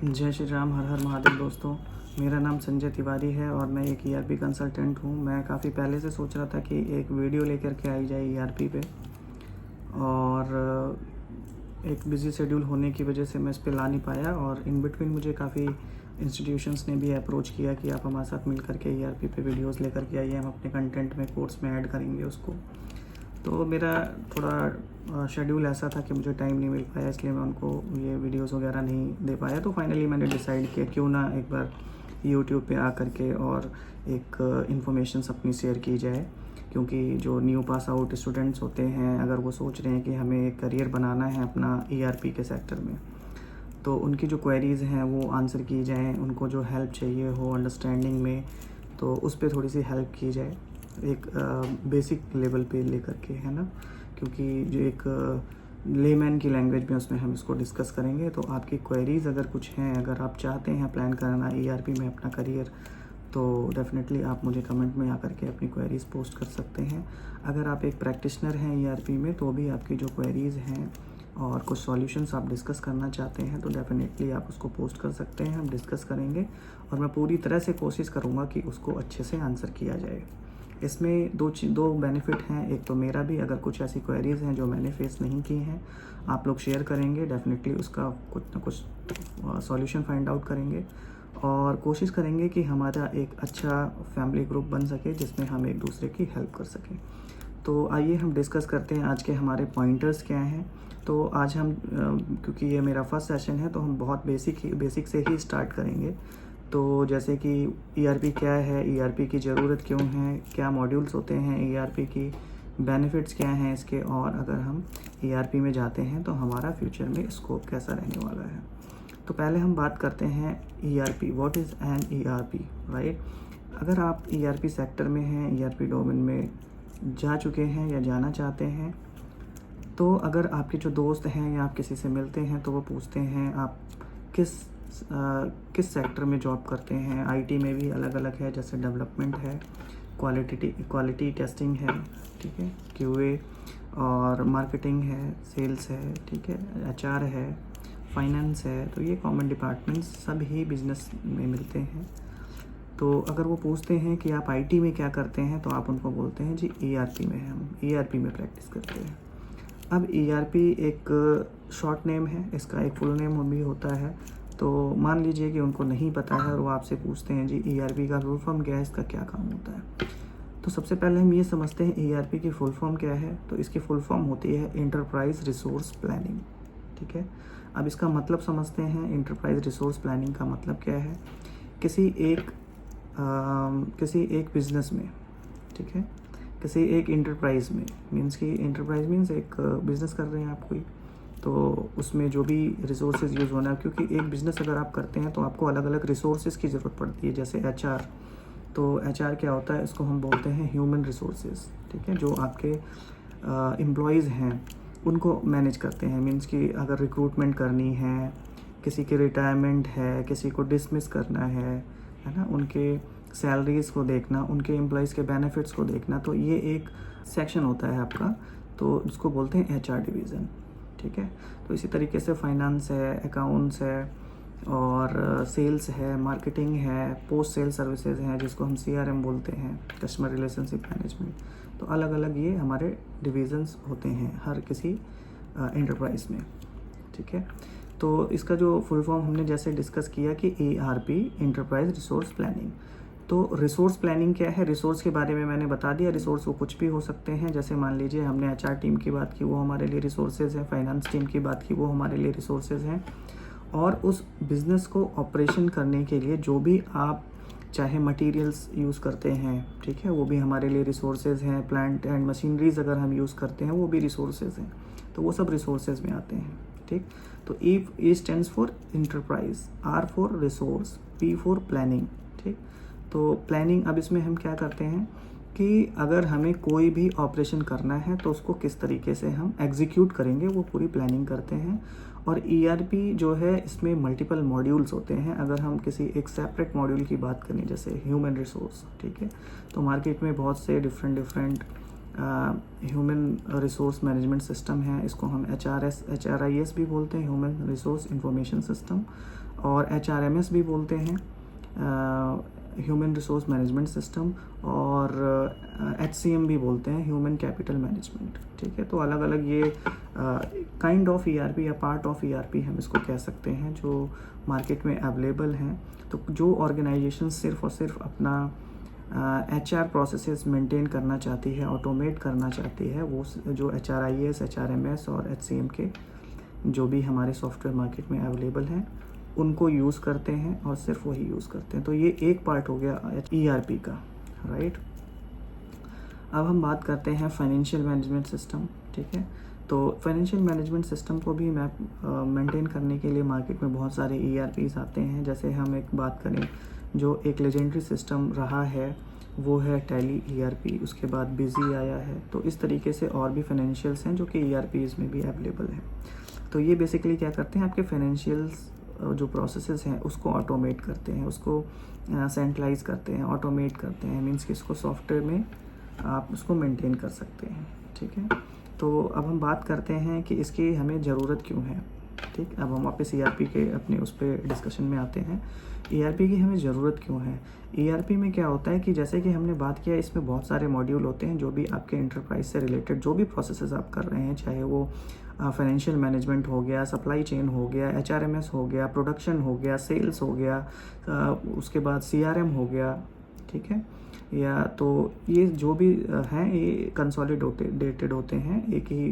जय श्री राम, हर हर महादेव। दोस्तों, मेरा नाम संजय तिवारी है और मैं एक ईआरपी कंसल्टेंट हूँ। मैं काफ़ी पहले से सोच रहा था कि एक वीडियो लेकर के आई जाए ईआरपी पे, और एक बिज़ी शेड्यूल होने की वजह से मैं इस पे ला नहीं पाया। और इन बिटवीन मुझे काफ़ी इंस्टीट्यूशंस ने भी अप्रोच किया कि आप हमारे साथ मिल करके ईआरपी पे वीडियोस लेकर के आइए, हम अपने कंटेंट में, कोर्स में ऐड करेंगे उसको। तो मेरा थोड़ा शेड्यूल ऐसा था कि मुझे टाइम नहीं मिल पाया, इसलिए मैं उनको ये वीडियोस वगैरह नहीं दे पाया। तो फाइनली मैंने डिसाइड किया क्यों ना एक बार यूट्यूब पे आ करके और एक इन्फॉर्मेशंस अपनी शेयर की जाए। क्योंकि जो न्यू पास आउट स्टूडेंट्स होते हैं, अगर वो सोच रहे हैं कि हमें एक करियर बनाना है अपना ईआरपी के सेक्टर में, तो उनकी जो क्वेरीज़ हैं वो आंसर की जाएँ, उनको जो हेल्प चाहिए हो अंडरस्टैंडिंग में, तो उस पर थोड़ी सी हेल्प की जाए एक बेसिक लेवल पे लेकर के, है ना। क्योंकि जो एक लेमैन की लैंग्वेज में उसमें हम इसको डिस्कस करेंगे। तो आपकी क्वेरीज़ अगर कुछ हैं, अगर आप चाहते हैं प्लान करना ईआरपी में अपना करियर, तो डेफ़िनेटली आप मुझे कमेंट में आकर के अपनी क्वेरीज़ पोस्ट कर सकते हैं। अगर आप एक प्रैक्टिशनर हैं ईआरपी में, तो भी आपकी जो क्वेरीज़ हैं और कुछ सॉल्यूशंस आप डिस्कस करना चाहते हैं, तो डेफ़िनेटली आप उसको पोस्ट कर सकते हैं, हम डिस्कस करेंगे। और मैं पूरी तरह से कोशिश करूँगा कि उसको अच्छे से आंसर किया जाए। इसमें दो बेनिफिट हैं। एक तो मेरा भी, अगर कुछ ऐसी क्वेरीज़ हैं जो मैंने फेस नहीं की हैं, आप लोग शेयर करेंगे, डेफ़िनेटली उसका कुछ ना कुछ सॉल्यूशन फाइंड आउट करेंगे। और कोशिश करेंगे कि हमारा एक अच्छा फैमिली ग्रुप बन सके जिसमें हम एक दूसरे की हेल्प कर सकें। तो आइए हम डिस्कस करते हैं आज के हमारे पॉइंटर्स क्या हैं। तो आज हम क्योंकि ये मेरा फर्स्ट सेशन है, तो हम बहुत बेसिक से ही स्टार्ट करेंगे। तो जैसे कि ईआरपी क्या है, ईआरपी की ज़रूरत क्यों है, क्या मॉड्यूल्स होते हैं ईआरपी की, बेनिफिट्स क्या हैं इसके, और अगर हम ईआरपी में जाते हैं तो हमारा फ्यूचर में स्कोप कैसा रहने वाला है। तो पहले हम बात करते हैं ERP, what is an ERP, right. अगर आप ईआरपी सेक्टर में हैं, ईआरपी डोमेन में जा चुके हैं या जाना चाहते हैं, तो अगर आपके जो दोस्त हैं या आप किसी से मिलते हैं तो वो पूछते हैं आप किस सेक्टर में जॉब करते हैं। आईटी में भी अलग अलग है, जैसे डेवलपमेंट है, क्वालिटी टेस्टिंग है, ठीक है, क्यूए, और मार्केटिंग है, सेल्स है, ठीक है, एचआर है, फाइनेंस है। तो ये कॉमन डिपार्टमेंट्स सब ही बिजनेस में मिलते हैं। तो अगर वो पूछते हैं कि आप आईटी में क्या करते हैं, तो आप उनको बोलते हैं जी ईआरपी में है, हम ईआरपी में प्रैक्टिस करते हैं। अब ईआरपी एक शॉर्ट नेम है, इसका एक फुल नेम भी होता है। तो मान लीजिए कि उनको नहीं पता है और वो आपसे पूछते हैं जी ईआरपी का फुल फॉर्म क्या है, इसका क्या काम होता है। तो सबसे पहले हम ये समझते हैं ईआरपी की फुल फॉर्म क्या है। तो इसकी फुल फॉर्म होती है इंटरप्राइज रिसोर्स प्लानिंग, ठीक है। अब इसका मतलब समझते हैं। इंटरप्राइज रिसोर्स प्लानिंग का मतलब क्या है, किसी एक बिजनेस में, ठीक है, किसी एक इंटरप्राइज में, मीन्स कि इंटरप्राइज मीन्स एक बिज़नेस कर रहे हैं आप कोई, तो उसमें जो भी रिसोर्सेज यूज़ होना है, क्योंकि एक बिज़नेस अगर आप करते हैं तो आपको अलग अलग रिसोर्सेज की ज़रूरत पड़ती है। जैसे एचआर, तो एचआर क्या होता है, इसको हम बोलते हैं ह्यूमन रिसोर्सेज, ठीक है। जो आपके एम्प्लॉयज़ हैं उनको मैनेज करते हैं। मीन्स कि अगर रिक्रूटमेंट करनी है, किसी की रिटायरमेंट है, किसी को डिसमिस करना है ना, उनके सैलरीज़ को देखना, उनके एम्प्लॉयज़ के बेनिफिट्स को देखना, तो ये एक सेक्शन होता है आपका, तो इसको बोलते हैं एचआर डिवीज़न, ठीक है। तो इसी तरीके से फाइनेंस है, अकाउंट्स है, और सेल्स है, मार्केटिंग है, पोस्ट सेल सर्विसेज हैं जिसको हम सीआरएम बोलते हैं, कस्टमर रिलेशनशिप मैनेजमेंट। तो अलग अलग ये हमारे डिवीज़न्स होते हैं हर किसी एंटरप्राइज में, ठीक है। तो इसका जो फुल फॉर्म हमने जैसे डिस्कस किया कि ईआरपी, इंटरप्राइज रिसोर्स प्लानिंग। तो रिसोर्स प्लानिंग क्या है, रिसोर्स के बारे में मैंने बता दिया। रिसोर्स वो कुछ भी हो सकते हैं, जैसे मान लीजिए हमने एचआर टीम की बात की, वो हमारे लिए रिसोर्सेज हैं, फाइनेंस टीम की बात की, वो हमारे लिए रिसोर्सेज हैं। और उस बिज़नेस को ऑपरेशन करने के लिए जो भी आप चाहे मटेरियल्स यूज़ करते हैं, ठीक है, वो भी हमारे लिए रिसोर्सेज हैं। प्लांट एंड मशीनरीज अगर हम यूज़ करते हैं, वो भी रिसोर्सेज हैं। तो वो सब रिसोर्सेज में आते हैं, ठीक। तो E stands for enterprise, R for resource, P for planning, ठीक। तो प्लानिंग, अब इसमें हम क्या करते हैं कि अगर हमें कोई भी ऑपरेशन करना है तो उसको किस तरीके से हम एग्जीक्यूट करेंगे, वो पूरी प्लानिंग करते हैं। और ईआरपी जो है, इसमें मल्टीपल मॉड्यूल्स होते हैं। अगर हम किसी एक सेपरेट मॉड्यूल की बात करें, जैसे ह्यूमन रिसोर्स, ठीक है, तो मार्केट में बहुत से different human resource management system है। इसको हम HRIS भी बोलते हैं, ह्यूमन रिसोर्स इंफॉर्मेशन सिस्टम। और HRMS भी बोलते हैं, ह्यूमन रिसोर्स मैनेजमेंट सिस्टम, और HCM भी बोलते हैं, ह्यूमन कैपिटल मैनेजमेंट। ठीक है, तो अलग अलग ये काइंड ऑफ ERP या पार्ट ऑफ ERP हम इसको कह सकते हैं जो मार्केट में अवेलेबल हैं। तो जो ऑर्गेनाइजेशन सिर्फ और सिर्फ अपना HR प्रोसेसेस मेंटेन करना चाहती है, ऑटोमेट करना चाहती है, वो जो HRIS, HRMS और HCM के जो भी हमारे सॉफ्टवेयर मार्केट में अवेलेबल हैं उनको यूज़ करते हैं और सिर्फ वही यूज़ करते हैं। तो ये एक पार्ट हो गया ERP का, राइट। अब हम बात करते हैं फाइनेंशियल मैनेजमेंट सिस्टम। ठीक है, तो फाइनेंशियल मैनेजमेंट सिस्टम को भी मेंटेन करने के लिए मार्केट में बहुत सारे ERPs आते हैं। जैसे हम एक बात करें जो एक लेजेंडरी सिस्टम रहा है वो है टैली ERP, उसके बाद बिजी आया है। तो इस तरीके से और भी फाइनेंशियल्स हैं जो कि ERPs में भी अवेलेबल हैं। तो ये बेसिकली क्या करते हैं, आपके फाइनेंशियल्स जो प्रोसेसेस हैं उसको ऑटोमेट करते हैं, उसको सेंट्रलाइज करते हैं, ऑटोमेट करते हैं। मीन्स कि इसको सॉफ्टवेयर में आप उसको मेंटेन कर सकते हैं। ठीक है, तो अब हम बात करते हैं कि इसकी हमें ज़रूरत क्यों है। ठीक, अब हम वापस ERP के अपने उस पर डिस्कशन में आते हैं। ERP की हमें ज़रूरत क्यों है। ERP में क्या होता है कि जैसे कि हमने बात किया, इसमें बहुत सारे मॉड्यूल होते हैं जो भी आपके इंटरप्राइज से रिलेटेड जो भी प्रोसेसेस आप कर रहे हैं, चाहे वो फाइनेंशियल मैनेजमेंट हो गया, सप्लाई चेन हो गया, HRMS हो गया, प्रोडक्शन हो गया, सेल्स हो गया, उसके बाद CRM हो गया। ठीक है, या तो ये जो भी हैं ये कंसोलिडेटेड होते हैं, एक ही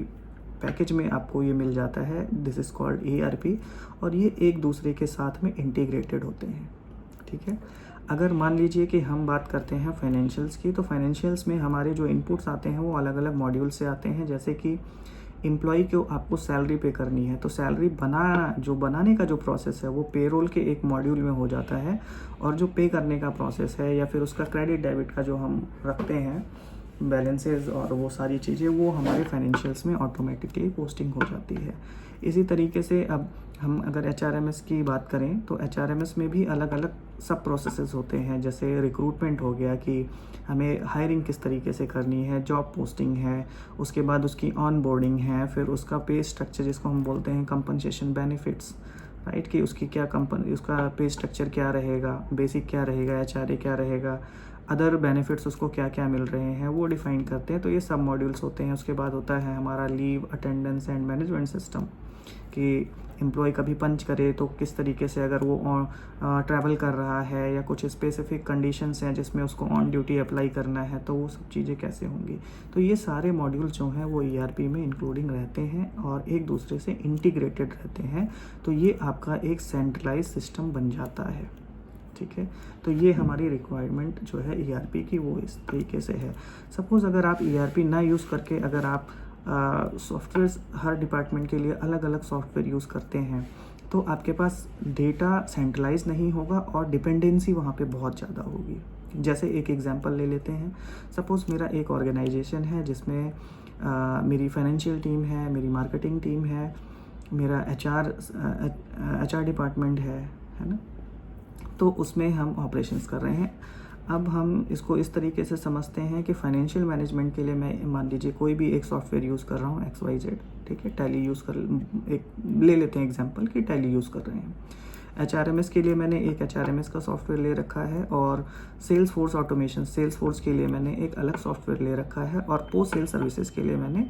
पैकेज में आपको ये मिल जाता है। दिस इज़ कॉल्ड ERP, और ये एक दूसरे के साथ में इंटीग्रेटेड होते हैं। ठीक है, अगर मान लीजिए कि हम बात करते हैं फाइनेंशियल्स की, तो फाइनेंशियल्स में हमारे जो इनपुट्स आते हैं वो अलग अलग मॉड्यूल से आते हैं। जैसे कि एम्प्लॉय को आपको सैलरी पे करनी है, तो सैलरी बनाने का जो प्रोसेस है वो पेरोल के एक मॉड्यूल में हो जाता है, और जो पे करने का प्रोसेस है या फिर उसका क्रेडिट डेबिट का जो हम रखते हैं बैलेंसेस और वो सारी चीज़ें, वो हमारे फाइनेंशियल्स में ऑटोमेटिकली पोस्टिंग हो जाती है। इसी तरीके से अब हम अगर HRMS की बात करें तो HRMS में भी अलग अलग सब प्रोसेसेस होते हैं। जैसे रिक्रूटमेंट हो गया कि हमें हायरिंग किस तरीके से करनी है, जॉब पोस्टिंग है, उसके बाद उसकी ऑन बोर्डिंग है, फिर उसका पे स्ट्रक्चर जिसको हम बोलते हैं कंपनसेशन बेनिफिट्स, राइट, कि उसकी उसका पे स्ट्रक्चर क्या रहेगा, बेसिक क्या रहेगा, HRA क्या रहेगा, अदर बेनिफिट्स उसको क्या क्या मिल रहे हैं वो डिफ़ाइन करते हैं। तो ये सब मॉड्यूल्स होते हैं। उसके बाद होता है हमारा leave, attendance and management system, कि एम्प्लॉय कभी पंच करे तो किस तरीके से, अगर वो ट्रैवल कर रहा है या कुछ स्पेसिफिक कंडीशंस हैं जिसमें उसको ऑन ड्यूटी अप्लाई करना है, तो वो सब चीज़ें कैसे होंगी। तो ये सारे मॉड्यूल जो हैं वो ERP में इंक्लूडिंग रहते हैं और एक दूसरे से इंटीग्रेटेड रहते हैं। तो ये आपका एक सेंट्रलाइज सिस्टम बन जाता है। ठीक है, तो ये हमारी रिक्वायरमेंट जो है ERP की वो इस तरीके से है। सपोज़ अगर आप ERP ना यूज़ करके अगर आप सॉफ्टवेयर हर डिपार्टमेंट के लिए अलग अलग सॉफ्टवेयर यूज़ करते हैं, तो आपके पास डेटा सेंट्रलाइज नहीं होगा और डिपेंडेंसी वहाँ पे बहुत ज़्यादा होगी। जैसे एक एग्जांपल ले लेते हैं। सपोज़ मेरा एक ऑर्गेनाइजेशन है जिसमें मेरी फाइनेंशियल टीम है, मेरी मार्केटिंग टीम है, मेरा HR डिपार्टमेंट है ना। तो उसमें हम ऑपरेशंस कर रहे हैं। अब हम इसको इस तरीके से समझते हैं कि फाइनेंशियल मैनेजमेंट के लिए मैं मान लीजिए कोई भी एक सॉफ्टवेयर यूज़ कर रहा हूँ XYZ। ठीक है, टैली यूज़ कर एक ले लेते हैं एग्जांपल कि टैली यूज़ कर रहे हैं। HRMS के लिए मैंने एक HRMS का सॉफ्टवेयर ले रखा है, और सेल्स फोर्स ऑटोमेशन सेल्स के लिए मैंने एक अलग सॉफ्टवेयर ले रखा है, और पोस्ट सेल सर्विसेज के लिए मैंने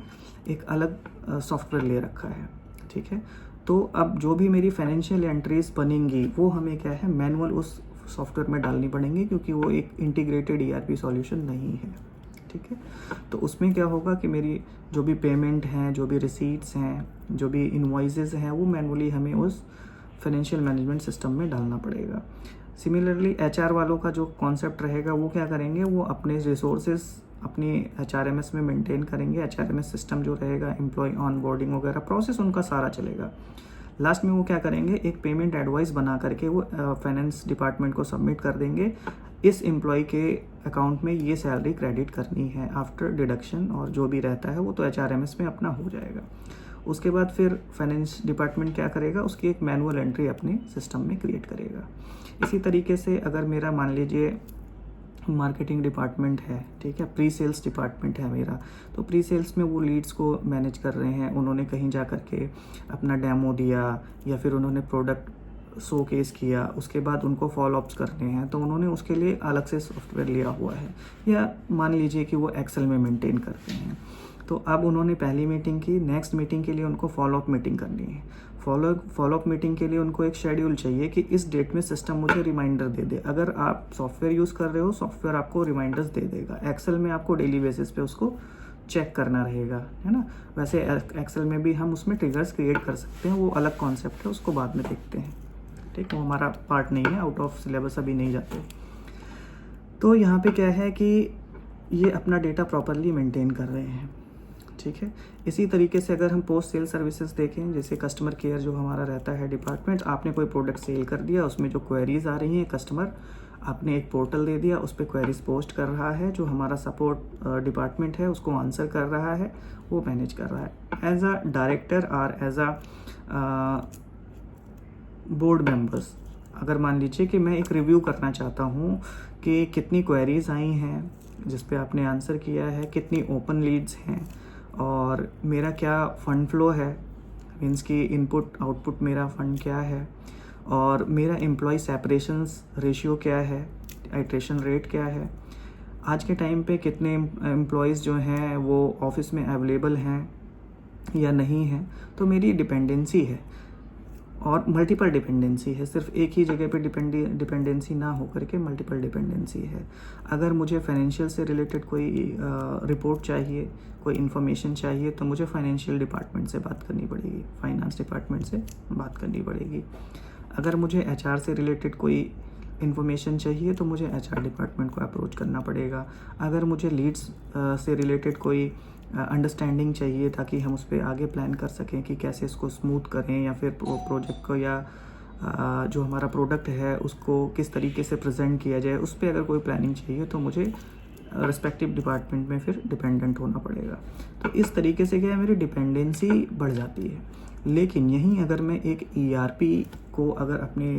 एक अलग सॉफ्टवेयर ले रखा है। ठीक है, तो अब जो भी मेरी फाइनेंशियल एंट्रीज बनेंगी वो हमें क्या है, मैनुअल उस सॉफ्टवेयर में डालनी पड़ेंगी, क्योंकि वो एक इंटीग्रेटेड ERP सॉल्यूशन नहीं है। ठीक है, तो उसमें क्या होगा कि मेरी जो भी पेमेंट हैं, जो भी रिसीट्स हैं, जो भी इनवॉइसेस हैं, वो मैनुअली हमें उस फाइनेंशियल मैनेजमेंट सिस्टम में डालना पड़ेगा। सिमिलरली HR वालों का जो कॉन्सेप्ट रहेगा वो क्या करेंगे, वो अपने रिसोर्सेज अपनी HRMS में मेंटेन करेंगे। HRMS सिस्टम जो रहेगा, एम्प्लॉय ऑन बोर्डिंग वगैरह प्रोसेस उनका सारा चलेगा। लास्ट में वो क्या करेंगे, एक पेमेंट एडवाइस बना करके वो फाइनेंस डिपार्टमेंट को सबमिट कर देंगे, इस एम्प्लॉय के अकाउंट में ये सैलरी क्रेडिट करनी है आफ्टर डिडक्शन, और जो भी रहता है वो तो HRMS में अपना हो जाएगा। उसके बाद फिर फाइनेंस डिपार्टमेंट क्या करेगा, उसकी एक मैनुअल एंट्री अपने सिस्टम में क्रिएट करेगा। इसी तरीके से अगर मेरा मान लीजिए मार्केटिंग डिपार्टमेंट है, ठीक है, प्री सेल्स डिपार्टमेंट है मेरा, तो प्री सेल्स में वो लीड्स को मैनेज कर रहे हैं। उन्होंने कहीं जा कर के अपना डेमो दिया, या फिर उन्होंने प्रोडक्ट शो केस किया, उसके बाद उनको फॉलोअप्स करने हैं, तो उन्होंने उसके लिए अलग से सॉफ्टवेयर लिया हुआ है, या मान लीजिए कि वो एक्सेल में मेंटेन करते हैं। तो अब उन्होंने पहली मीटिंग की, नेक्स्ट मीटिंग के लिए उनको फॉलोअप मीटिंग करनी है। फॉलोअप मीटिंग के लिए उनको एक शेड्यूल चाहिए कि इस डेट में सिस्टम मुझे रिमाइंडर दे दे। अगर आप सॉफ्टवेयर यूज़ कर रहे हो, सॉफ्टवेयर आपको रिमाइंडर्स दे देगा। एक्सेल में आपको डेली बेसिस पे उसको चेक करना रहेगा, है ना। वैसे एक्सेल में भी हम उसमें ट्रिगर्स क्रिएट कर सकते हैं, वो अलग कॉन्सेप्ट है, उसको बाद में देखते हैं, ठीक। वो हमारा पार्ट नहीं है, आउट ऑफ सिलेबस अभी नहीं जाते। तो यहाँ पे क्या है कि ये अपना डेटा प्रॉपरली मेंटेन कर रहे हैं, ठीक है। इसी तरीके से अगर हम पोस्ट सेल सर्विसेज देखें, जैसे कस्टमर केयर जो हमारा रहता है डिपार्टमेंट, आपने कोई प्रोडक्ट सेल कर दिया, उसमें जो क्वेरीज आ रही हैं कस्टमर, आपने एक पोर्टल दे दिया, उस पर क्वेरीज पोस्ट कर रहा है, जो हमारा सपोर्ट डिपार्टमेंट है उसको आंसर कर रहा है, वो मैनेज कर रहा है। एज अ डायरेक्टर और एज अ बोर्ड मेंबर्स, अगर मान लीजिए कि मैं एक रिव्यू करना चाहता हूँ कि कितनी क्वेरीज आई हैं जिस पे आपने आंसर किया है, कितनी ओपन लीड्स हैं, और मेरा क्या फ़ंड फ्लो है, मीन्स कि इनपुट आउटपुट मेरा फ़ंड क्या है, और मेरा एम्प्लॉय सेपरेशंस रेशियो क्या है, आइट्रेशन रेट क्या है, आज के टाइम पे कितने एम्प्लॉयज़ जो हैं वो ऑफिस में अवेलेबल हैं या नहीं हैं। तो मेरी डिपेंडेंसी है, और मल्टीपल डिपेंडेंसी है, सिर्फ एक ही जगह पे डिपेंडेंसी ना हो करके मल्टीपल डिपेंडेंसी है। अगर मुझे फाइनेंशियल से रिलेटेड कोई रिपोर्ट चाहिए, कोई इन्फॉर्मेशन चाहिए, तो मुझे फाइनेंशियल डिपार्टमेंट से बात करनी पड़ेगी, फाइनेंस डिपार्टमेंट से बात करनी पड़ेगी। अगर मुझे HR से रिलेटेड कोई इन्फॉर्मेशन चाहिए तो मुझे HR डिपार्टमेंट को अप्रोच करना पड़ेगा। अगर मुझे लीड्स से रिलेटेड कोई अंडरस्टैंडिंग चाहिए ताकि हम उस पर आगे प्लान कर सकें कि कैसे इसको स्मूथ करें, या फिर प्रोजेक्ट को या जो हमारा प्रोडक्ट है उसको किस तरीके से प्रेजेंट किया जाए, उस पर अगर कोई प्लानिंग चाहिए तो मुझे रिस्पेक्टिव डिपार्टमेंट में फिर डिपेंडेंट होना पड़ेगा। तो इस तरीके से क्या है, मेरी डिपेंडेंसी बढ़ जाती है। लेकिन यहीं अगर मैं एक ERP को अगर अपने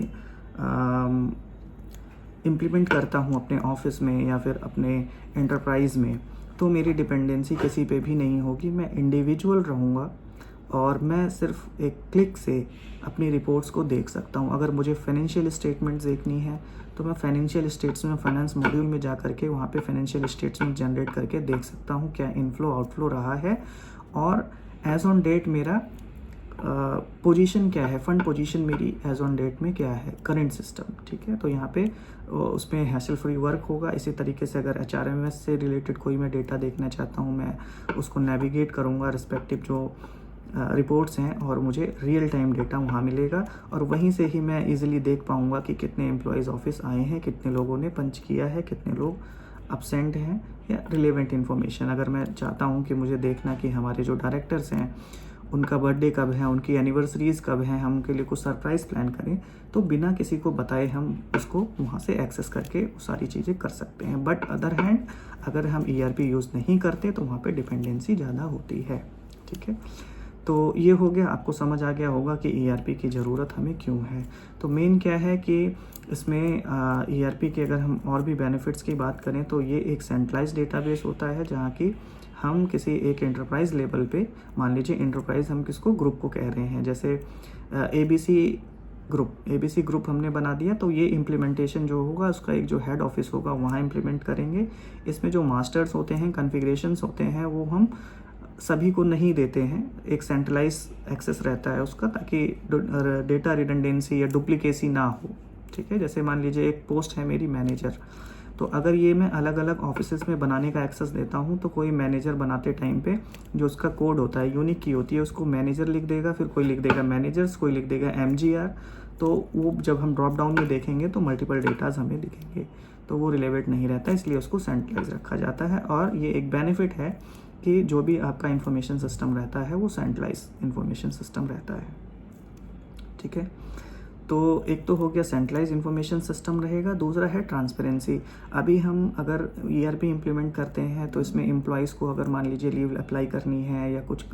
इम्प्लीमेंट करता हूँ अपने ऑफिस में या फिर अपने एंटरप्राइज़ में, तो मेरी डिपेंडेंसी किसी पे भी नहीं होगी, मैं इंडिविजुअल रहूँगा और मैं सिर्फ एक क्लिक से अपनी रिपोर्ट्स को देख सकता हूँ। अगर मुझे फाइनेंशियल स्टेटमेंट्स देखनी है तो मैं फाइनेंशियल स्टेटमेंट फाइनेंस मॉड्यूल में जा करके वहाँ पे फाइनेंशियल स्टेटमेंट जनरेट करके देख सकता हूँ क्या इनफ्लो आउटफ्लो रहा है, और एज ऑन डेट मेरा पोजीशन क्या है, फंड पोजीशन मेरी एज ऑन डेट में क्या है, करंट सिस्टम, ठीक है। तो यहाँ पे उसमें हैसल फ्री वर्क होगा। इसी तरीके से अगर HRMS से रिलेटेड कोई मैं डेटा देखना चाहता हूँ, मैं उसको नेविगेट करूँगा रिस्पेक्टिव जो रिपोर्ट्स हैं, और मुझे रियल टाइम डेटा वहाँ मिलेगा, और वहीं से ही मैं इजीली देख पाऊँगा कि कितने एम्प्लॉयज़ ऑफिस आए हैं, कितने लोगों ने पंच किया है, कितने लोग अपसेंट हैं, या रिलेवेंट इन्फॉर्मेशन। अगर मैं चाहता हूँ कि मुझे देखना कि हमारे जो डायरेक्टर्स हैं उनका बर्थडे कब है, उनकी एनिवर्सरीज़ कब हैं, हम उनके लिए कुछ सरप्राइज़ प्लान करें, तो बिना किसी को बताए हम उसको वहाँ से एक्सेस करके वो सारी चीज़ें कर सकते हैं। बट अदर हैंड अगर हम ERP यूज़ नहीं करते तो वहाँ पे डिपेंडेंसी ज़्यादा होती है, ठीक है। तो ये हो गया, आपको समझ आ गया होगा कि ERP की ज़रूरत हमें क्यों है। तो मेन क्या है कि इसमें ERP के अगर हम और भी बेनिफिट्स की बात करें तो ये एक सेंट्रलाइज्ड डेटाबेस होता है, जहाँ की हम किसी एक एंटरप्राइज लेवल पे, मान लीजिए एंटरप्राइज हम किसको, ग्रुप को कह रहे हैं, जैसे ABC ग्रुप हमने बना दिया, तो ये इम्प्लीमेंटेशन जो होगा उसका एक जो हेड ऑफिस होगा वहाँ इम्प्लीमेंट करेंगे। इसमें जो मास्टर्स होते हैं, कॉन्फ़िगरेशंस होते हैं, वो हम सभी को नहीं देते हैं, एक सेंट्रलाइज एक्सेस रहता है उसका, ताकि डेटा रिडंडेंसी या डुप्लीकेसी ना हो, ठीक है। जैसे मान लीजिए एक पोस्ट है मेरी मैनेजर, तो अगर ये मैं अलग अलग ऑफिसेस में बनाने का एक्सेस देता हूँ तो कोई मैनेजर बनाते टाइम पे जो उसका कोड होता है, यूनिक की होती है, उसको मैनेजर लिख देगा, फिर कोई लिख देगा मैनेजर्स, कोई लिख देगा MGR, तो वो जब हम ड्रॉप डाउन में देखेंगे तो मल्टीपल डेटाज हमें दिखेंगे, तो वो रिलेवेंट नहीं रहता, इसलिए उसको सेंट्रलाइज रखा जाता है। और ये एक बेनिफिट है कि जो भी आपका इंफॉर्मेशन सिस्टम रहता है वो सेंट्रलाइज इंफॉर्मेशन सिस्टम रहता है, ठीक है। तो एक तो हो गया सेंट्रलाइज इंफॉर्मेशन सिस्टम रहेगा, दूसरा है ट्रांसपेरेंसी। अभी हम अगर ERP इम्प्लीमेंट करते हैं तो इसमें एम्प्लॉयज़ को अगर मान लीजिए लीव अप्लाई करनी है या कुछ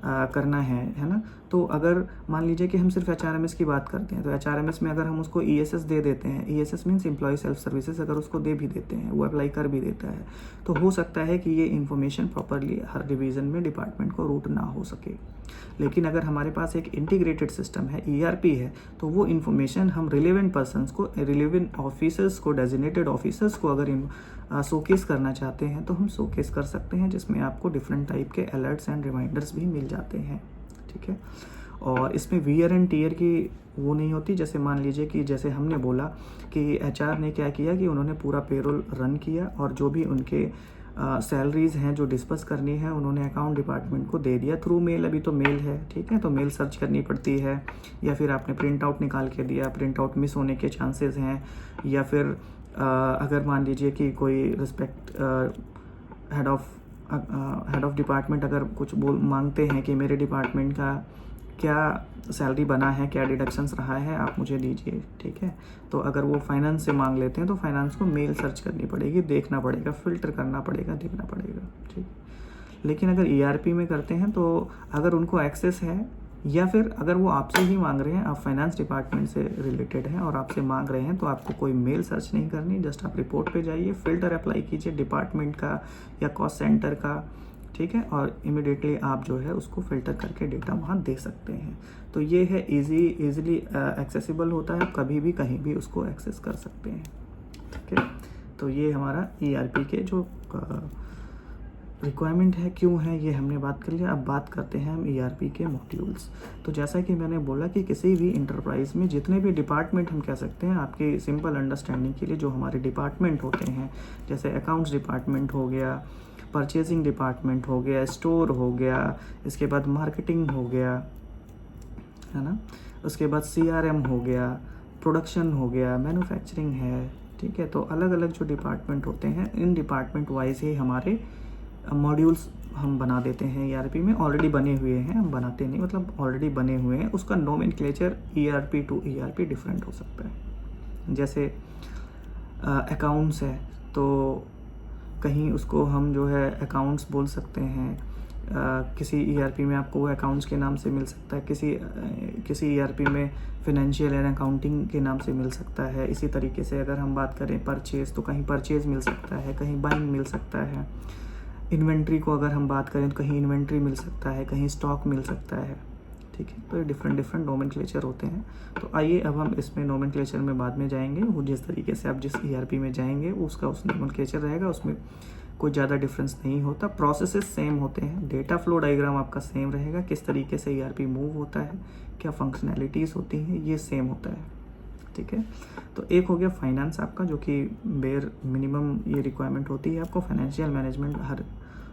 करना है ना। तो अगर मान लीजिए कि हम सिर्फ HRMS की बात करते हैं, तो HRMS में अगर हम उसको ESS दे देते हैं, ESS means employ self services, अगर उसको दे भी देते हैं, वो अप्लाई कर भी देता है, तो हो सकता है कि ये इन्फॉर्मेशन प्रॉपरली हर डिवीज़न में डिपार्टमेंट को रूट ना हो सके। लेकिन अगर हमारे पास एक इंटीग्रेटेड सिस्टम है, ERP है, तो वो इन्फॉर्मेशन हम रिलेवेंट पर्सनस को, रिलेवेंट ऑफिसर्स को, डेजिग्नेटेड ऑफिसर्स को अगर शोकेस करना चाहते हैं तो हम शोकेस कर सकते हैं, जिसमें आपको डिफरेंट टाइप के अलर्ट्स एंड रिमाइंडर्स भी मिल जाते हैं। ठीक है, और इसमें वियर एंड टीयर की वो नहीं होती। जैसे मान लीजिए कि जैसे हमने बोला कि HR ने क्या किया कि उन्होंने पूरा पेरोल रन किया और जो भी उनके सैलरीज हैं जो डिस्पर्स करनी है उन्होंने अकाउंट डिपार्टमेंट को दे दिया थ्रू मेल। अभी तो मेल है, ठीक है, तो मेल सर्च करनी पड़ती है, या फिर आपने प्रिंट आउट निकाल के दिया, प्रिंट आउट मिस होने के चांसेस हैं, या फिर अगर मान लीजिए कि कोई रिस्पेक्ट हेड ऑफ डिपार्टमेंट अगर कुछ मांगते हैं कि मेरे डिपार्टमेंट का क्या सैलरी बना है, क्या डिडक्शंस रहा है, आप मुझे दीजिए। ठीक है, तो अगर वो फाइनेंस से मांग लेते हैं तो फाइनेंस को मेल सर्च करनी पड़ेगी, देखना पड़ेगा, फिल्टर करना पड़ेगा, देखना पड़ेगा। ठीक, लेकिन अगर ERP में करते हैं तो अगर उनको एक्सेस है, या फिर अगर वो आपसे ही मांग रहे हैं, आप फाइनेंस डिपार्टमेंट से रिलेटेड हैं और आपसे मांग रहे हैं, तो आपको कोई मेल सर्च नहीं करनी, जस्ट आप रिपोर्ट पे जाइए, फिल्टर अप्लाई कीजिए डिपार्टमेंट का या कॉस्ट सेंटर का। ठीक है, और इमिडिएटली आप जो है उसको फिल्टर करके डेटा वहाँ दे सकते हैं। तो ये है इजीली एक्सेसिबल होता है, आप कभी भी कहीं भी उसको एक्सेस कर सकते हैं। ठीक है, तो ये हमारा ERP के जो रिक्वायरमेंट है, क्यों है, ये हमने बात कर लिया। अब बात करते हैं हम ERP के मॉड्यूल्स। तो जैसा कि मैंने बोला कि किसी भी इंटरप्राइज में जितने भी डिपार्टमेंट हम कह सकते हैं, आपके सिंपल अंडरस्टैंडिंग के लिए, जो हमारे डिपार्टमेंट होते हैं, जैसे अकाउंट्स डिपार्टमेंट हो गया, परचेजिंग डिपार्टमेंट हो गया, स्टोर हो गया, इसके बाद मार्केटिंग हो गया, है ना, उसके बाद CRM हो गया, प्रोडक्शन हो गया, मैन्युफैक्चरिंग है। ठीक है, तो अलग अलग जो डिपार्टमेंट होते हैं, इन डिपार्टमेंट वाइज ही हमारे मॉड्यूल्स हम बना देते हैं। ERP में ऑलरेडी बने हुए हैं, हम बनाते नहीं, मतलब ऑलरेडी बने हुए हैं। उसका nomenclature ERP to ERP different हो सकता है। जैसे अकाउंट्स है तो कहीं उसको हम जो है अकाउंट्स बोल सकते हैं, किसी ERP में आपको वो अकाउंट्स के नाम से मिल सकता है, किसी ERP में फिनेंशियल एंड अकाउंटिंग के नाम से मिल सकता है। इसी तरीके से अगर हम बात करें परचेज़, तो कहीं परचेज़ मिल सकता है, कहीं बाइंग मिल सकता है। इन्वेंट्री को अगर हम बात करें तो कहीं इन्वेंट्री मिल सकता है, कहीं स्टॉक मिल सकता है। ठीक है, तो ये डिफरेंट नोमेनक्लेचर होते हैं। तो आइए अब हम इसमें नोमेनक्लेचर में बाद में जाएंगे। वो जिस तरीके से आप जिस ERP में जाएंगे उसका उस नोमेनक्लेचर रहेगा, उसमें कोई ज़्यादा डिफरेंस नहीं होता। प्रोसेसेस सेम होते हैं, डेटा फ्लो डायग्राम आपका सेम रहेगा, किस तरीके से ERP मूव होता है, क्या फंक्शनैलिटीज़ होती हैं, ये सेम होता है। ठीक है, तो एक हो गया फाइनेंस आपका, जो कि बेयर मिनिमम ये रिक्वायरमेंट होती है आपको। फाइनेंशियल मैनेजमेंट हर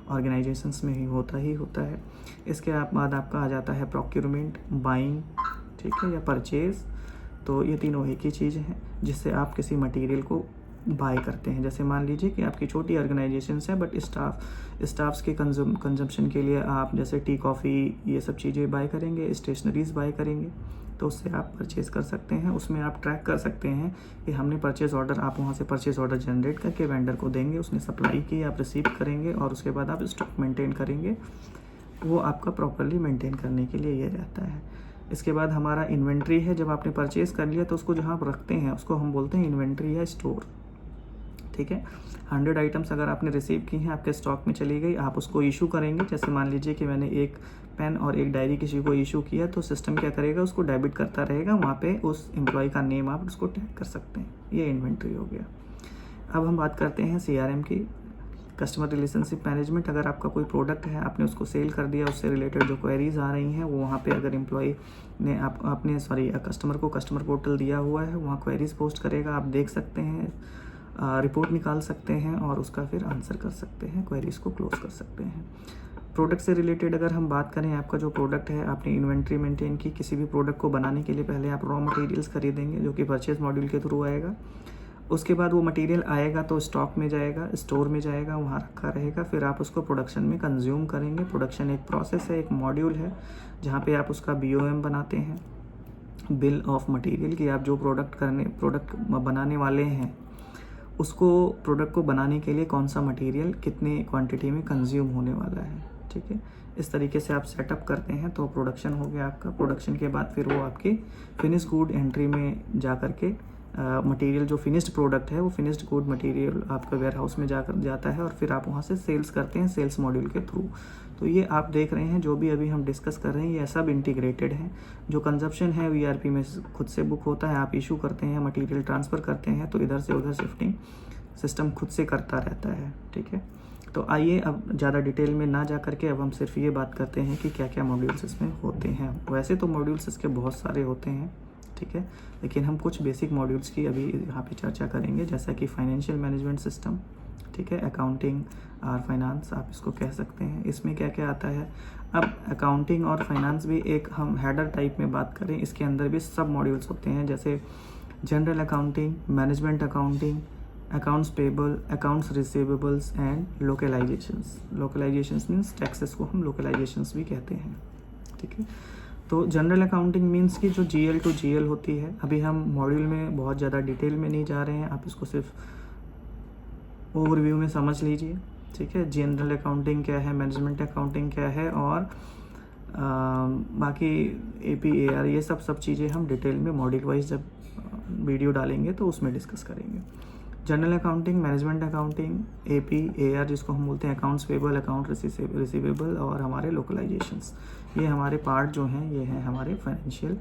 ऑर्गेनाइजेशंस में ही होता है। इसके बाद आपका आ जाता है प्रोक्यूरमेंट, बाइंग, ठीक है, या परचेज। तो ये तीनों एक ही चीज़ हैं जिससे आप किसी मटेरियल को बाय करते हैं। जैसे मान लीजिए कि आपकी छोटी ऑर्गेनाइजेशंस है, बट स्टाफ्स के कंजम्पशन के लिए आप जैसे टी, कॉफ़ी, ये सब चीज़ें बाय करेंगे, स्टेशनरीज बाय करेंगे, तो उससे आप परचेज़ कर सकते हैं। उसमें आप ट्रैक कर सकते हैं कि हमने परचेज़ ऑर्डर, आप वहाँ से परचेज़ ऑर्डर जनरेट करके वेंडर को देंगे, उसने सप्लाई की, आप रिसीव करेंगे और उसके बाद आप स्टॉक मेंटेन करेंगे। वो आपका प्रॉपरली मेंटेन करने के लिए ये रहता है। इसके बाद हमारा इन्वेंट्री है। जब आपने परचेज़ कर लिया तो उसको जहाँ आप रखते हैं उसको हम बोलते हैं इन्वेंट्री या स्टोर। ठीक है, 100 आइटम्स अगर आपने रिसीव की हैं, आपके स्टॉक में चली गई, आप उसको इशू करेंगे। जैसे मान लीजिए कि मैंने एक पेन और एक डायरी किसी को इशू किया, तो सिस्टम क्या करेगा, उसको डेबिट करता रहेगा, वहाँ पे उस एम्प्लॉय का नेम आप उसको टैग कर सकते हैं। ये इन्वेंट्री हो गया। अब हम बात करते हैं CRM की, कस्टमर रिलेशनशिप मैनेजमेंट। अगर आपका कोई प्रोडक्ट है, आपने उसको सेल कर दिया, उससे रिलेटेड जो क्वेरीज आ रही हैं वो वहाँ पे अगर एम्प्लॉय ने कस्टमर को कस्टमर पोर्टल दिया हुआ है, वहाँ क्वेरीज पोस्ट करेगा, आप देख सकते हैं, रिपोर्ट निकाल सकते हैं और उसका फिर आंसर कर सकते हैं, क्वेरीज को क्लोज कर सकते हैं। प्रोडक्ट से रिलेटेड अगर हम बात करें, आपका जो प्रोडक्ट है, आपने इन्वेंट्री मेंटेन की। किसी भी प्रोडक्ट को बनाने के लिए पहले आप रॉ मटेरियल्स खरीदेंगे, जो कि परचेज मॉड्यूल के थ्रू आएगा। उसके बाद वो मटेरियल आएगा तो स्टॉक में जाएगा, स्टोर में जाएगा, वहाँ रखा रहेगा, फिर आप उसको प्रोडक्शन में कंज्यूम करेंगे। प्रोडक्शन एक प्रोसेस है, एक मॉड्यूल है, जहाँ पे आप उसका BOM बनाते हैं, बिल ऑफ मटेरियल, कि आप जो प्रोडक्ट बनाने वाले हैं उसको, प्रोडक्ट को बनाने के लिए कौन सा मटेरियल कितने क्वांटिटी में कंज्यूम होने वाला है। ठीक है, इस तरीके से आप सेटअप करते हैं तो प्रोडक्शन हो गया आपका। प्रोडक्शन के बाद फिर वो आपकी फिनिश गुड एंट्री में जा कर के मटेरियल जो फिनिश्ड प्रोडक्ट है वो फिनिश्ड गुड मटेरियल आपका वेयर हाउस में जाकर जाता है और फिर आप वहाँ से सेल्स करते हैं सेल्स मॉड्यूल के थ्रू। तो ये आप देख रहे हैं जो भी अभी हम डिस्कस कर रहे हैं ये सब इंटीग्रेटेड है। जो कंजप्शन है ERP में खुद से बुक होता है, आप इशू करते हैं, मटेरियल ट्रांसफ़र करते हैं, तो इधर से उधर शिफ्टिंग सिस्टम खुद से करता रहता है। ठीक है, तो आइए अब ज़्यादा डिटेल में ना जा करके अब हम सिर्फ ये बात करते हैं कि क्या क्या मॉड्यूल्स इसमें होते हैं। वैसे तो मॉड्यूल्स इसके बहुत सारे होते हैं, ठीक है, लेकिन हम कुछ बेसिक मॉड्यूल्स की अभी यहाँ पे चर्चा करेंगे, जैसा कि फाइनेंशियल मैनेजमेंट सिस्टम, ठीक है, अकाउंटिंग और फाइनेंस आप इसको कह सकते हैं। इसमें क्या क्या आता है, अब अकाउंटिंग और फाइनेंस भी एक हम हेडर टाइप में बात करें, इसके अंदर भी सब मॉड्यूल्स होते हैं, जैसे general accounting, management accounting, accounts payable, accounts receivables and localizations. Localizations means taxes को हम लोकलाइजेशंस भी कहते हैं। ठीक है, तो जनरल अकाउंटिंग मीन्स की जो GL to GL होती है, अभी हम मॉड्यूल में बहुत ज़्यादा डिटेल में नहीं जा रहे हैं, आप इसको सिर्फ ओवरव्यू में समझ लीजिए। ठीक है, जनरल अकाउंटिंग क्या है, मैनेजमेंट अकाउंटिंग क्या है और बाकी AP AR ये सब चीज़ें हम डिटेल में मॉड्यूल वाइज जब वीडियो डालेंगे तो उसमें डिस्कस करेंगे। General accounting, management accounting, AP AR जिसको हम बोलते हैं अकाउंट्स पेबल, अकाउंट रिसीवेबल और हमारे लोकलाइजेशंस, ये हमारे पार्ट जो हैं ये हैं हमारे फाइनेंशियल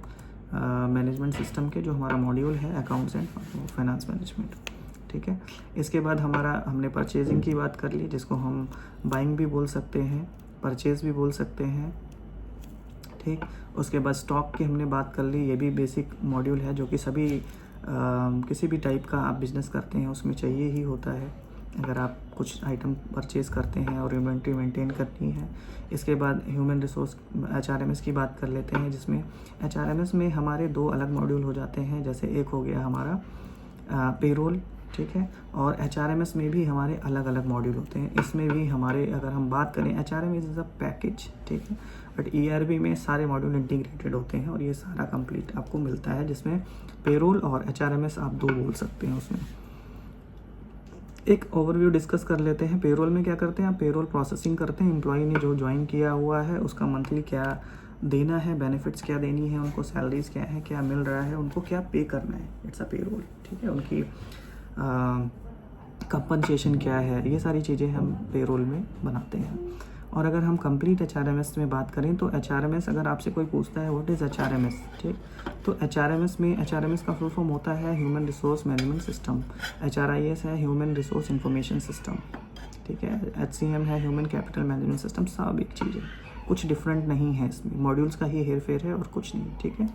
मैनेजमेंट सिस्टम के, जो हमारा मॉड्यूल है अकाउंट्स एंड फाइनेंस मैनेजमेंट। ठीक है, इसके बाद हमने परचेजिंग की बात कर ली, जिसको हम बाइंग भी बोल सकते हैं, परचेज भी बोल सकते हैं। ठीक, उसके बाद स्टॉक की हमने बात कर ली, ये भी बेसिक मॉड्यूल है जो कि सभी किसी भी टाइप का आप बिज़नेस करते हैं उसमें चाहिए ही होता है, अगर आप कुछ आइटम परचेज़ करते हैं और इन्वेंट्री मेंटेन करनी है। इसके बाद ह्यूमन रिसोर्स HRMS की बात कर लेते हैं, जिसमें HRMS में हमारे 2 अलग मॉड्यूल हो जाते हैं, जैसे एक हो गया हमारा पेरोल, ठीक है, और HRMS में भी हमारे अलग अलग मॉड्यूल होते हैं। इसमें भी हमारे अगर हम बात करें HRMS इज़ अ पैकेज, ठीक है, बट ERP में सारे मॉड्यूल इंटीग्रेटेड होते हैं और ये सारा कंप्लीट आपको मिलता है, जिसमें पेरोल और HRMS आप 2 बोल सकते हैं। उसमें एक ओवरव्यू डिस्कस कर लेते हैं। पेरोल में क्या करते हैं, आप पेरोल प्रोसेसिंग करते हैं, एम्प्लॉय ने जो ज्वाइन किया हुआ है उसका मंथली क्या देना है, बेनिफिट्स क्या देनी है उनको, सैलरीज क्या है, क्या मिल रहा है उनको, क्या पे करना है, इट्स अ पेरोल। ठीक है, उनकी कंपनसेशन क्या है, ये सारी चीज़ें हम पेरोल में बनाते हैं। और अगर हम कंप्लीट HRMS में बात करें तो HRMS, अगर आपसे कोई पूछता है व्हाट इज़ HRMS, ठीक, तो HRMS का फुल फॉर्म होता है human resource management system. HRIS है ह्यूमन रिसोर्स इंफॉर्मेशन सिस्टम, ठीक है, HCM है ह्यूमन कैपिटल मैनेजमेंट सिस्टम। सब एक चीज़ है, कुछ डिफरेंट नहीं है, इसमें मॉड्यूल्स का ही हेर फेर है और कुछ नहीं। ठीक है,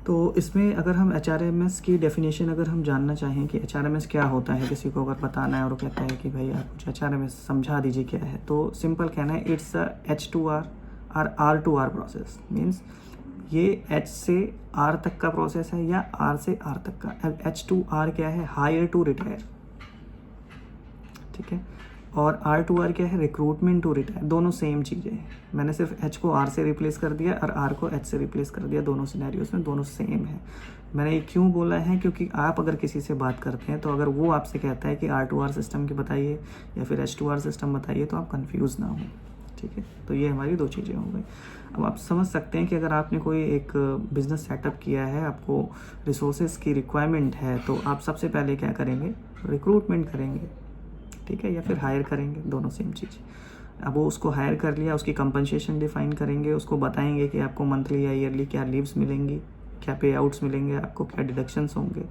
तो इसमें अगर हम HRMS की डेफिनेशन अगर हम जानना चाहें कि HRMS क्या होता है, किसी को अगर बताना है और वो कहता है कि भाई आप मुझे HRMS समझा दीजिए क्या है, तो सिंपल कहना है इट्स अ H2R और R2R प्रोसेस। मीन्स ये H से R तक का प्रोसेस है या R से R तक का। अब H2R क्या है, हायर टू रिटायर, ठीक है, और R2R क्या है, रिक्रूटमेंट टू रिटायर। दोनों सेम चीज़ें हैं, मैंने सिर्फ H को R से रिप्लेस कर दिया और R को H से रिप्लेस कर दिया, दोनों सिनेरियोस में दोनों सेम है। मैंने ये क्यों बोला है, क्योंकि आप अगर किसी से बात करते हैं तो अगर वो आपसे कहता है कि R2R सिस्टम की बताइए या फिर H2R सिस्टम बताइए तो आप कंफ्यूज ना हो। ठीक है, तो ये हमारी 2 चीज़ें हो गई। अब आप समझ सकते हैं कि अगर आपने कोई एक बिज़नेस सेटअप किया है, आपको रिसोर्सेज की रिक्वायरमेंट है, तो आप सबसे पहले क्या करेंगे, रिक्रूटमेंट करेंगे, ठीक है, या फिर हायर करेंगे, दोनों सेम चीज़। अब वो उसको हायर कर लिया, उसकी कंपनसेशन डिफाइन करेंगे, उसको बताएंगे कि आपको मंथली या ईयरली क्या लीव्स मिलेंगी, क्या पे आउट्स मिलेंगे, आपको क्या डिडक्शंस होंगे।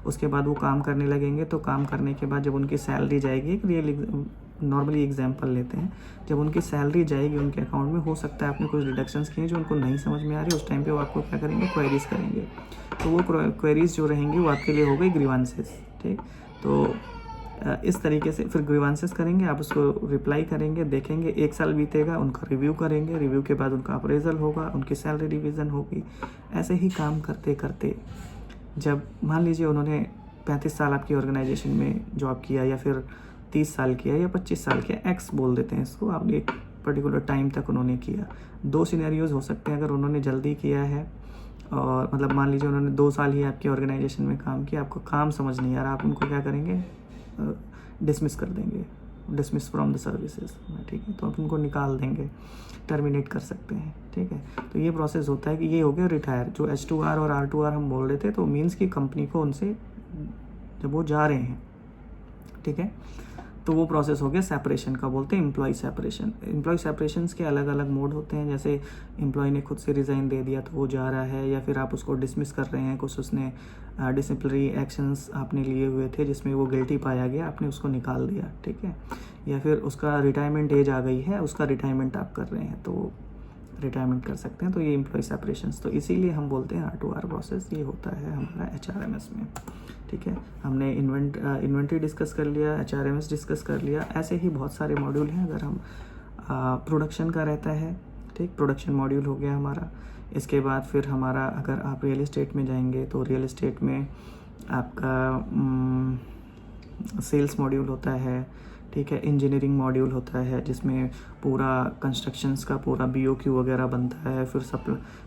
उसके बाद वो काम करने लगेंगे, तो काम करने के बाद जब उनकी सैलरी जाएगी, एक रियल नॉर्मली एग्जांपल लेते हैं, जब उनकी सैलरी जाएगी उनके अकाउंट में, हो सकता है आपने कुछ डिडक्शंस किए जो उनको नहीं समझ में आ रही, उस टाइम पे वो आपको क्या करेंगे, क्वेरीज करेंगे। तो वो क्वेरीज जो रहेंगी वो आपके लिए हो गई ग्रीवांसेस। ठीक, तो इस तरीके से फिर ग्रीवांसेस करेंगे, आप उसको रिप्लाई करेंगे, देखेंगे, 1 साल बीतेगा, उनका रिव्यू करेंगे, रिव्यू के बाद उनका अप्रेजल होगा, उनकी सैलरी रिवीजन होगी। ऐसे ही काम करते करते जब मान लीजिए उन्होंने 35 साल आपकी ऑर्गेनाइजेशन में जॉब किया, या फिर 30 साल किया या 25 साल किया, एक्स बोल देते हैं इसको, आपने एक पर्टिकुलर टाइम तक उन्होंने किया। 2 सिनेरियोज हो सकते हैं, अगर उन्होंने जल्दी किया है और मतलब मान लीजिए उन्होंने 2 साल ही आपकी ऑर्गेनाइजेशन में काम किया, आपको काम समझ नहीं आ रहा, आप उनको क्या करेंगे, डिसमिस कर देंगे, डिसमिस फ्रॉम द सर्विसेज, ठीक है, तो आप उनको निकाल देंगे, टर्मिनेट कर सकते हैं, ठीक है। तो ये प्रोसेस होता है कि ये हो गया रिटायर। जो H2R और R2R हम बोल रहे थे, तो मीन्स कि कंपनी को उनसे जब वो जा रहे हैं, ठीक है, तो वो प्रोसेस हो गया सेपरेशन का, बोलते हैं एम्प्लॉय सेपरेशन। एम्प्लॉय सेपरेशंस के अलग अलग मोड होते हैं, जैसे एम्प्लॉय ने खुद से रिज़ाइन दे दिया तो वो जा रहा है, या फिर आप उसको डिसमिस कर रहे हैं, कुछ उसने डिसिप्लिनरी एक्शंस आपने लिए हुए थे जिसमें वो गिल्टी पाया गया, आपने उसको निकाल दिया, ठीक है, या फिर उसका रिटायरमेंट एज आ गई है, उसका रिटायरमेंट आप कर रहे हैं तो रिटायरमेंट कर सकते हैं। तो ये एम्प्लॉय सेपरेशंस, तो इसीलिए हम बोलते हैं R2R प्रोसेस ये होता है हमारा HRMS में, ठीक है। हमने इन्वेंट्री डिस्कस कर लिया, HRMS डिस्कस कर लिया, ऐसे ही बहुत सारे मॉड्यूल हैं। अगर हम प्रोडक्शन का रहता है, ठीक, प्रोडक्शन मॉड्यूल हो गया हमारा। इसके बाद फिर हमारा, अगर आप रियल एस्टेट में जाएंगे तो रियल एस्टेट में आपका सेल्स मॉड्यूल होता है, ठीक है, इंजीनियरिंग मॉड्यूल होता है जिसमें पूरा कंस्ट्रक्शंस का पूरा BOQ वगैरह बनता है, फिर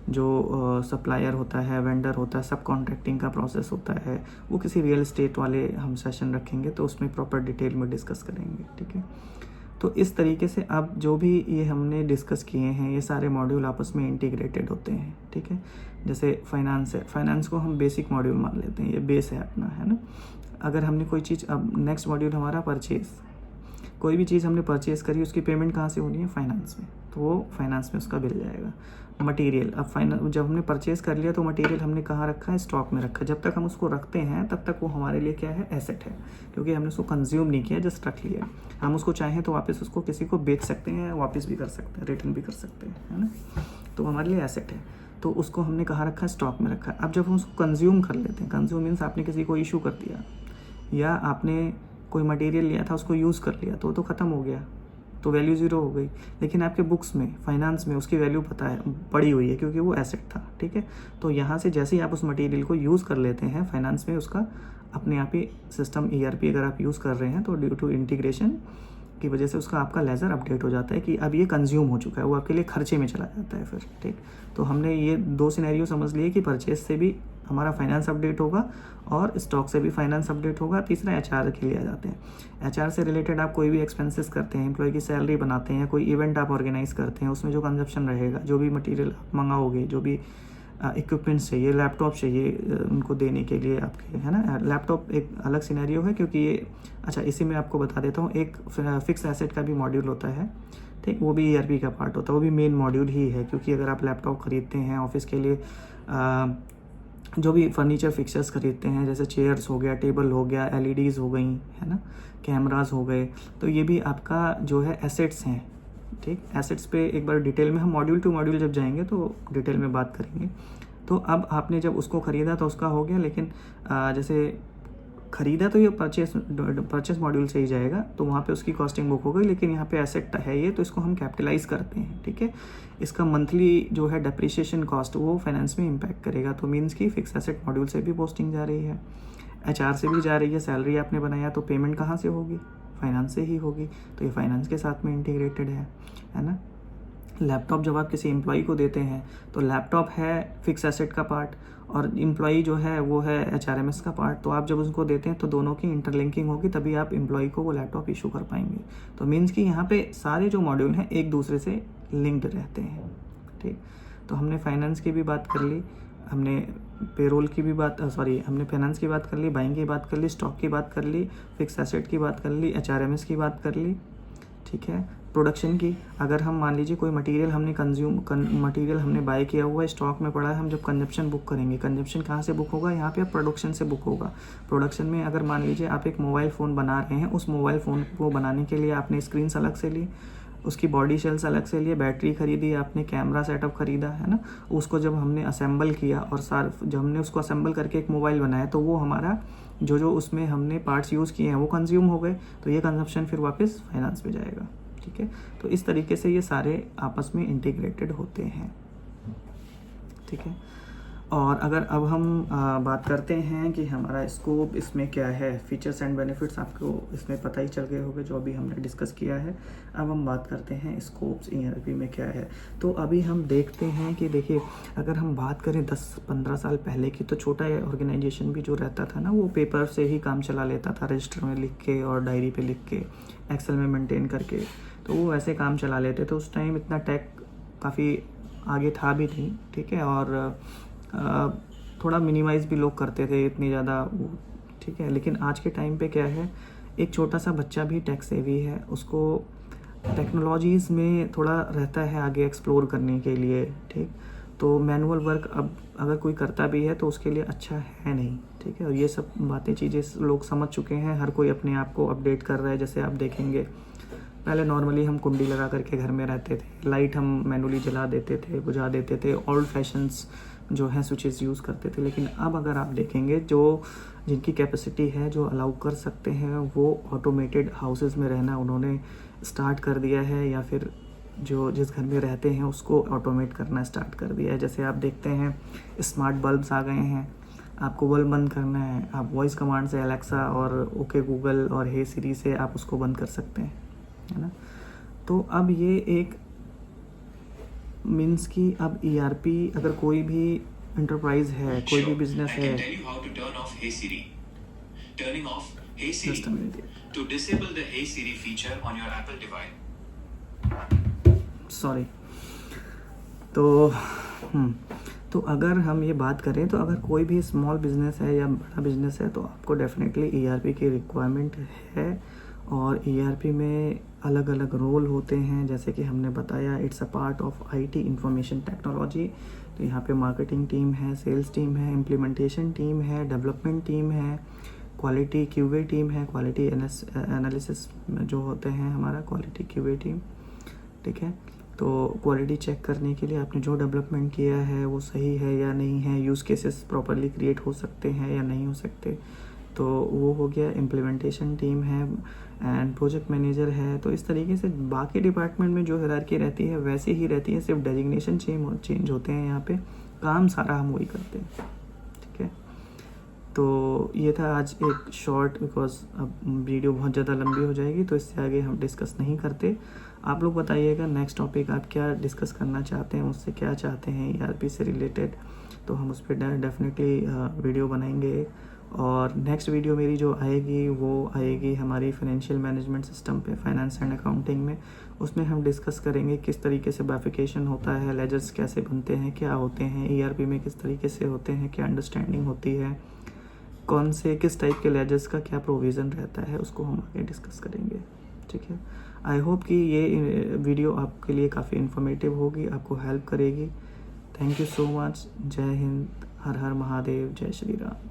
जो सप्लायर होता है, वेंडर होता है, सब कॉन्ट्रैक्टिंग का प्रोसेस होता है, वो किसी रियल एस्टेट वाले हम सेशन रखेंगे तो उसमें प्रॉपर डिटेल में डिस्कस करेंगे, ठीक है। तो इस तरीके से अब जो भी ये हमने डिस्कस किए हैं, ये सारे मॉड्यूल आपस में इंटीग्रेटेड होते हैं, ठीक है। जैसे फाइनेंस है, फाइनेंस को हम बेसिक मॉड्यूल मान लेते हैं, ये बेस है अपना, है ना। अगर हमने कोई चीज़, अब नेक्स्ट मॉड्यूल हमारा परचेज़, कोई भी चीज़ हमने परचेज़ करी, उसकी पेमेंट कहाँ से होनी है, फाइनेंस में, तो वो फाइनेंस में उसका बिल जाएगा। मटेरियल, अब जब हमने परचेज़ कर लिया तो मटेरियल हमने कहाँ रखा है, स्टॉक में रखा है। जब तक हम उसको रखते हैं तब तक वो हमारे लिए क्या है, एसेट है, क्योंकि हमने उसको कंज्यूम नहीं किया, जस्ट रख लिया। हम उसको चाहें तो वापस उसको किसी को बेच सकते हैं, वापस भी कर सकते हैं, रिटर्न भी कर सकते हैं, है ना। तो हमारे लिए एसेट है, तो उसको हमने कहाँ रखा है, स्टॉक में रखा है। अब जब हम उसको कंज्यूम कर लेते हैं, कंज्यूम मीन्स आपने किसी को इशू कर दिया, या आपने कोई मटेरियल लिया था उसको यूज़ कर लिया, तो ख़त्म हो गया, तो वैल्यू ज़ीरो हो गई। लेकिन आपके बुक्स में, फाइनेंस में उसकी वैल्यू पता है, पड़ी हुई है, क्योंकि वो एसेट था, ठीक है। तो यहाँ से जैसे ही आप उस मटेरियल को यूज़ कर लेते हैं फाइनेंस में, उसका अपने आप ही सिस्टम ERP अगर आप यूज़ कर रहे हैं तो ड्यू टू इंटीग्रेशन की वजह से उसका आपका लेजर अपडेट हो जाता है कि अब ये कंज्यूम हो चुका है, वो आपके लिए खर्चे में चला जाता है फिर, ठीक। तो हमने ये 2 सिनेरियो समझ लिए कि परचेज से भी हमारा फाइनेंस अपडेट होगा और स्टॉक से भी फाइनेंस अपडेट होगा। तीसरा HR के लिए आ जाते हैं। HR से रिलेटेड आप कोई भी एक्सपेंसेस करते हैं, एम्प्लॉय की सैलरी बनाते हैं, कोई इवेंट आप ऑर्गेनाइज करते हैं, उसमें जो कंजप्शन रहेगा, जो भी मटेरियल आप मंगाओगे, जो भी इक्विपमेंट्स चाहिए, लैपटॉप चाहिए उनको देने के लिए आपके, है ना। लैपटॉप एक अलग सिनेरियो है, क्योंकि ये, अच्छा इसी में आपको बता देता हूँ, एक फिक्स एसेट का भी मॉड्यूल होता है, ठीक, वो भी ERP का पार्ट होता है, वो भी मेन मॉड्यूल ही है। क्योंकि अगर आप लैपटॉप खरीदते हैं ऑफिस के लिए, जो भी फर्नीचर फिक्सर्स खरीदते हैं, जैसे चेयर्स हो गया, टेबल हो गया, LEDs हो गई, है ना, कैमरास हो गए, तो ये भी आपका जो है एसेट्स हैं, ठीक। एसेट्स पे एक बार डिटेल में हम मॉड्यूल टू मॉड्यूल जब जाएंगे तो डिटेल में बात करेंगे। तो अब आपने जब उसको ख़रीदा तो उसका हो गया, लेकिन जैसे ख़रीदा तो ये परचेस मॉड्यूल से ही जाएगा, तो वहाँ पे उसकी कॉस्टिंग बुक हो गई। लेकिन यहाँ पे एसेट है ये, तो इसको हम कैपिटलाइज करते हैं, ठीक है। इसका मंथली जो है डेप्रिसिएशन कॉस्ट वो फाइनेंस में इम्पैक्ट करेगा। तो मीन्स की फिक्स एसेट मॉड्यूल से भी पोस्टिंग जा रही है, HR से भी जा रही है। सैलरी आपने बनाया तो पेमेंट कहाँ से होगी, फाइनेंस से ही होगी, तो ये फाइनेंस के साथ में इंटीग्रेटेड है ना। लैपटॉप जब आप किसी एम्प्लॉई को देते हैं तो लैपटॉप है फिक्स एसेट का पार्ट, और एम्प्लॉई जो है वो है HRMS का पार्ट। तो आप जब उसको देते हैं तो दोनों की इंटरलिंकिंग होगी, तभी आप एम्प्लॉई को वो लैपटॉप इशू कर पाएंगे। तो मीन्स कि यहाँ पे सारे जो मॉड्यूल हैं एक दूसरे से लिंक्ड रहते हैं, ठीक। तो हमने फाइनेंस की भी बात कर ली, हमने पेरोल की भी बात, हमने फाइनेंस की बात कर ली, बाइंग की बात कर ली, स्टॉक की बात कर ली, फिक्स एसेट की बात कर ली, HRMS की बात कर ली, ठीक है। प्रोडक्शन की, अगर हम मान लीजिए कोई मटेरियल हमने बाय किया हुआ है, स्टॉक में पड़ा है, हम जब कंजप्शन बुक करेंगे, कंजप्शन कहाँ से बुक होगा, यहाँ पे प्रोडक्शन से बुक होगा। प्रोडक्शन में अगर मान लीजिए आप एक मोबाइल फ़ोन बना रहे हैं, उस मोबाइल फ़ोन को बनाने के लिए आपने स्क्रीन अलग से ली, उसकी बॉडी शेल्स अलग से लिए, बैटरी खरीदी, आपने कैमरा सेटअप खरीदा, है ना। उसको जब हमने असेंबल किया और जब हमने उसको असेंबल करके एक मोबाइल बनाया, तो वो हमारा जो उसमें हमने पार्ट्स यूज़ किए हैं वो कंज्यूम हो गए, तो ये कंजप्शन फिर वापस फाइनेंस में जाएगा, ठीक है। तो इस तरीके से ये सारे आपस में इंटीग्रेटेड होते हैं, ठीक है। और अगर अब हम बात करते हैं कि हमारा स्कोप इसमें क्या है, फीचर्स एंड बेनिफिट्स आपको इसमें पता ही चल गए होंगे जो अभी हमने डिस्कस किया है। अब हम बात करते हैं स्कोप्स ईआरपी में क्या है। तो अभी हम देखते हैं कि देखिए, अगर हम बात करें 10-15 साल पहले की, तो छोटा ऑर्गेनाइजेशन भी जो रहता था ना, वो पेपर से ही काम चला लेता था, रजिस्टर में लिख के और डायरी पे लिख के, एक्सेल में मेंटेन करके। तो वो ऐसे काम चला लेते थे। उस टाइम इतना टेक काफ़ी आगे था भी नहीं, ठीक है, और थोड़ा मिनिमाइज़ भी लोग करते थे, इतनी ज़्यादा, ठीक है। लेकिन आज के टाइम पे क्या है, एक छोटा सा बच्चा भी टेक सेवी है, उसको टेक्नोलॉजीज़ में थोड़ा रहता है आगे एक्सप्लोर करने के लिए, ठीक। तो मैनुअल वर्क अब अगर कोई करता भी है तो उसके लिए अच्छा है नहीं, ठीक है। और ये सब बातें चीज़ें लोग समझ चुके हैं, हर कोई अपने आप को अपडेट कर रहा है। जैसे आप देखेंगे, पहले नॉर्मली हम कुंडी लगा करके घर में रहते थे, लाइट हम मैनुअली जला देते थे, बुझा देते थे, ओल्ड फैशंस जो हैं स्विचेस यूज़ करते थे। लेकिन अब अगर आप देखेंगे, जो जिनकी कैपेसिटी है, जो अलाउ कर सकते हैं, वो ऑटोमेटेड हाउसेस में रहना उन्होंने स्टार्ट कर दिया है, या फिर जो जिस घर में रहते हैं उसको ऑटोमेट करना स्टार्ट कर दिया है। जैसे आप देखते हैं स्मार्ट बल्ब्स आ गए हैं, आपको बल्ब बंद करना है, आप वॉइस कमांड से अलेक्सा और ओके गूगल और हे सिरी से आप उसको बंद कर सकते हैं, है ना। तो अब ये एक मीन्स कि अब ईआरपी, अगर कोई भी इंटरप्राइज है, कोई भी बिजनेस है, just a minute, To disable the Hey Siri feature on your Apple device. Sorry. तो तो अगर हम ये बात करें, तो अगर कोई भी स्मॉल बिजनेस है या बड़ा बिजनेस है, तो आपको डेफिनेटली ईआरपी की रिक्वायरमेंट है। और ईआरपी में अलग अलग रोल होते हैं, जैसे कि हमने बताया, it's a part of IT, information technology. तो यहाँ पे मार्केटिंग टीम है, सेल्स टीम है, इम्प्लीमेंटेशन टीम है, डेवलपमेंट टीम है, क्वालिटी क्यूए टीम है, क्वालिटी एनालिसिस जो होते हैं हमारा क्वालिटी क्यूए टीम, ठीक है। तो क्वालिटी चेक करने के लिए आपने जो डेवलपमेंट किया है वो सही है या नहीं है, यूज़ केसेस प्रॉपरली क्रिएट हो सकते हैं या नहीं हो सकते, तो वो हो गया। इम्प्लीमेंटेशन टीम है एंड प्रोजेक्ट मैनेजर है। तो इस तरीके से बाकी डिपार्टमेंट में जो हायरार्की रहती है वैसी ही रहती है, सिर्फ डेजिग्नेशन चेंज होते हैं। यहाँ पे काम सारा हम वही करते हैं, ठीक है। तो ये था आज एक शॉर्ट, बिकॉज अब वीडियो बहुत ज़्यादा लंबी हो जाएगी, तो इससे आगे हम डिस्कस नहीं करते। आप लोग बताइएगा नेक्स्ट टॉपिक आप क्या डिस्कस करना चाहते हैं, मुझसे क्या चाहते हैं ईआरपी से रिलेटेड, तो हम उस पर डेफिनेटली वीडियो बनाएंगे। और नेक्स्ट वीडियो मेरी जो आएगी वो आएगी हमारी फाइनेंशियल मैनेजमेंट सिस्टम पे, फाइनेंस एंड अकाउंटिंग में। उसमें हम डिस्कस करेंगे किस तरीके से बाइफिकेशन होता है, लेजर्स कैसे बनते हैं, क्या होते हैं, ईआरपी में किस तरीके से होते हैं, क्या अंडरस्टैंडिंग होती है, कौन से किस टाइप के लेजर्स का क्या प्रोविज़न रहता है, उसको हम आगे डिस्कस करेंगे, ठीक है। आई होप कि ये वीडियो आपके लिए काफ़ी इन्फॉर्मेटिव होगी, आपको हेल्प करेगी। Thank you so much. जय हिंद, हर हर महादेव, जय श्री राम।